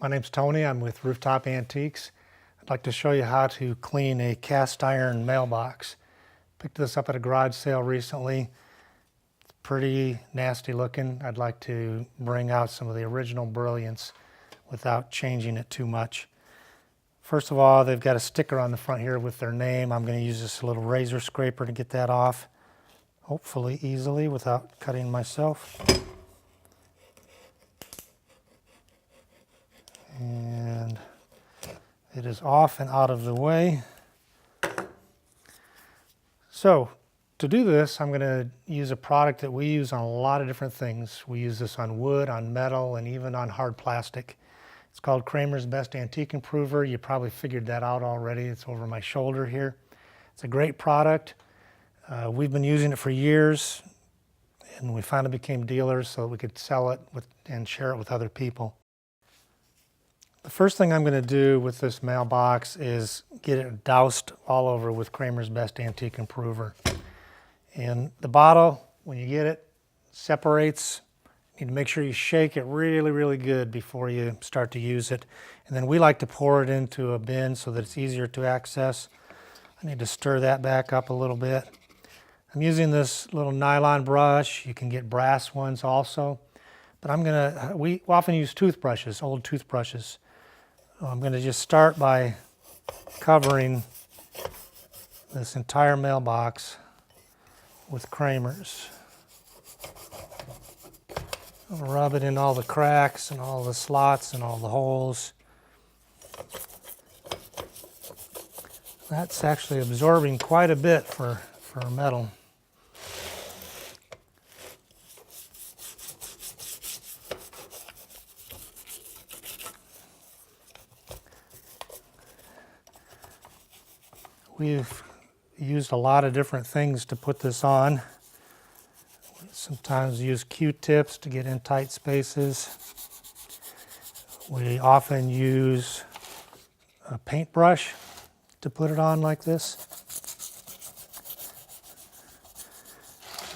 My name's Tony. I'm with Rooftop Antiques. I'd like to show you how to clean a cast iron mailbox. Picked this up at a garage sale recently. It's pretty nasty looking. I'd like to bring out some of the original brilliance without changing it too much. First of all, they've got a sticker on the front here with their name. I'm going to use this little razor scraper to get that off, hopefully easily without cutting myself. And it is off and out of the way. So to do this, I'm going to use a product that we use on a lot of different things. We use this on wood, on metal, and even on hard plastic. It's called Kramer's Best Antique Improver. You probably figured that out already. It's over my shoulder here. It's a great product. We've been using it for years, and we finally became dealers so we could sell it and share it with other people. The first thing I'm going to do with this mailbox is get it doused all over with Kramer's Best Antique Improver. And the bottle, when you get it, separates. You need to make sure you shake it really, really good before you start to use it. And then we like to pour it into a bin so that it's easier to access. I need to stir that back up a little bit. I'm using this little nylon brush. You can get brass ones also. But we often use toothbrushes, old toothbrushes. I'm going to just start by covering this entire mailbox with Kramer's. I'll rub it in all the cracks and all the slots and all the holes. That's actually absorbing quite a bit for metal. We've used a lot of different things to put this on. Sometimes use Q-tips to get in tight spaces. We often use a paintbrush to put it on like this.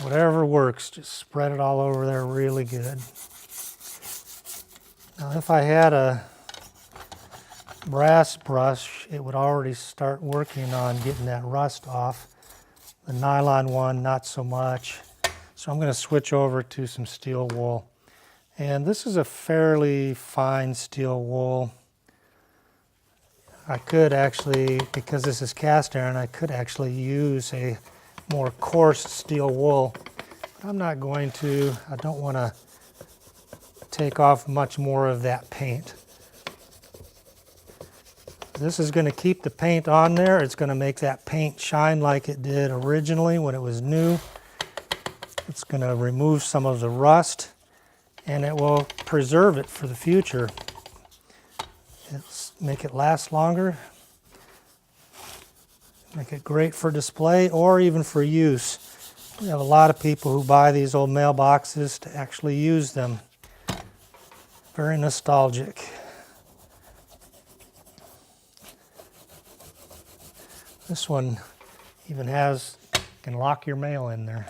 Whatever works, just spread it all over there really good. Now if I had a brass brush, it would already start working on getting that rust off. The nylon one, not so much. So I'm going to switch over to some steel wool. And this is a fairly fine steel wool. I could actually, because this is cast iron, I could actually use a more coarse steel wool. But I'm not going to. I don't want to take off much more of that paint. This is going to keep the paint on there. It's going to make that paint shine like it did originally when it was new. It's going to remove some of the rust, and it will preserve it for the future. Make it last longer, make it great for display or even for use. We have a lot of people who buy these old mailboxes to actually use them. Very nostalgic. This one even can lock your mail in there.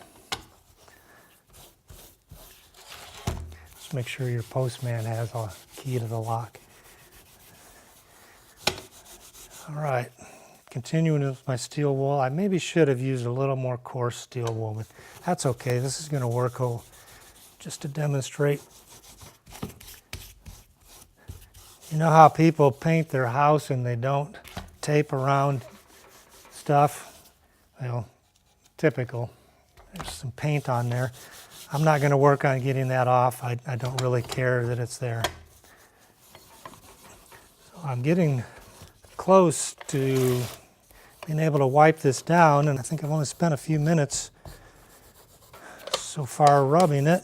Just make sure your postman has a key to the lock. All right, continuing with my steel wool. I maybe should have used a little more coarse steel wool, but that's okay. This is going to work just to demonstrate. You know how people paint their house and they don't tape around stuff? Well, typical. There's some paint on there. I'm not going to work on getting that off. I don't really care that it's there. So I'm getting close to being able to wipe this down, and I think I've only spent a few minutes so far rubbing it.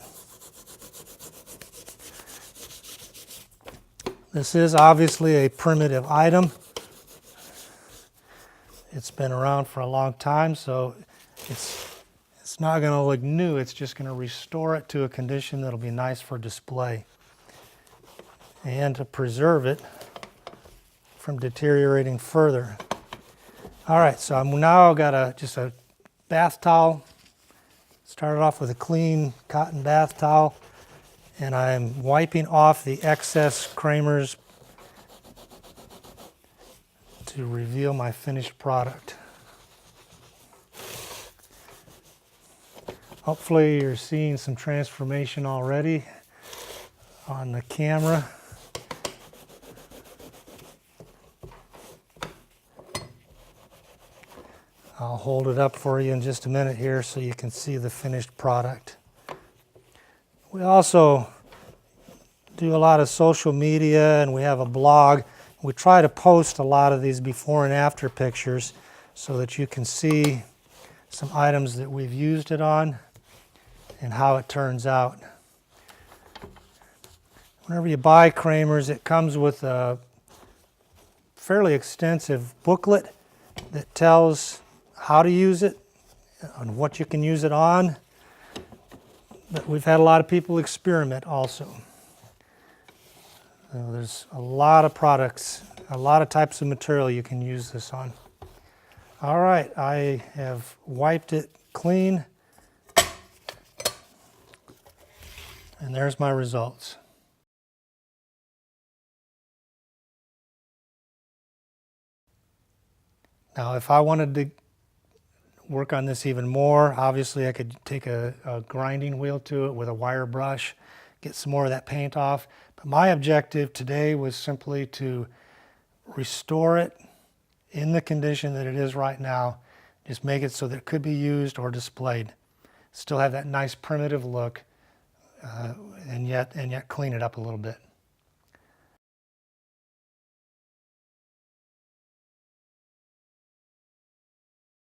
This is obviously a primitive item. It's been around for a long time, so it's not going to look new. It's just going to restore it to a condition that'll be nice for display and to preserve it from deteriorating further. All right, so I'm now got just a bath towel. Started off with a clean cotton bath towel, and I'm wiping off the excess Kramer's to reveal my finished product. Hopefully you're seeing some transformation already on the camera. I'll hold it up for you in just a minute here so you can see the finished product. We also do a lot of social media and we have a blog. We try to post a lot of these before and after pictures so that you can see some items that we've used it on and how it turns out. Whenever you buy Kramer's, it comes with a fairly extensive booklet that tells how to use it and what you can use it on. But we've had a lot of people experiment also. So there's a lot of products, a lot of types of material you can use this on. All right, I have wiped it clean. And there's my results. Now, if I wanted to work on this even more, obviously I could take a grinding wheel to it with a wire brush, get some more of that paint off. But my objective today was simply to restore it in the condition that it is right now. Just make it so that it could be used or displayed. Still have that nice primitive look, and yet clean it up a little bit.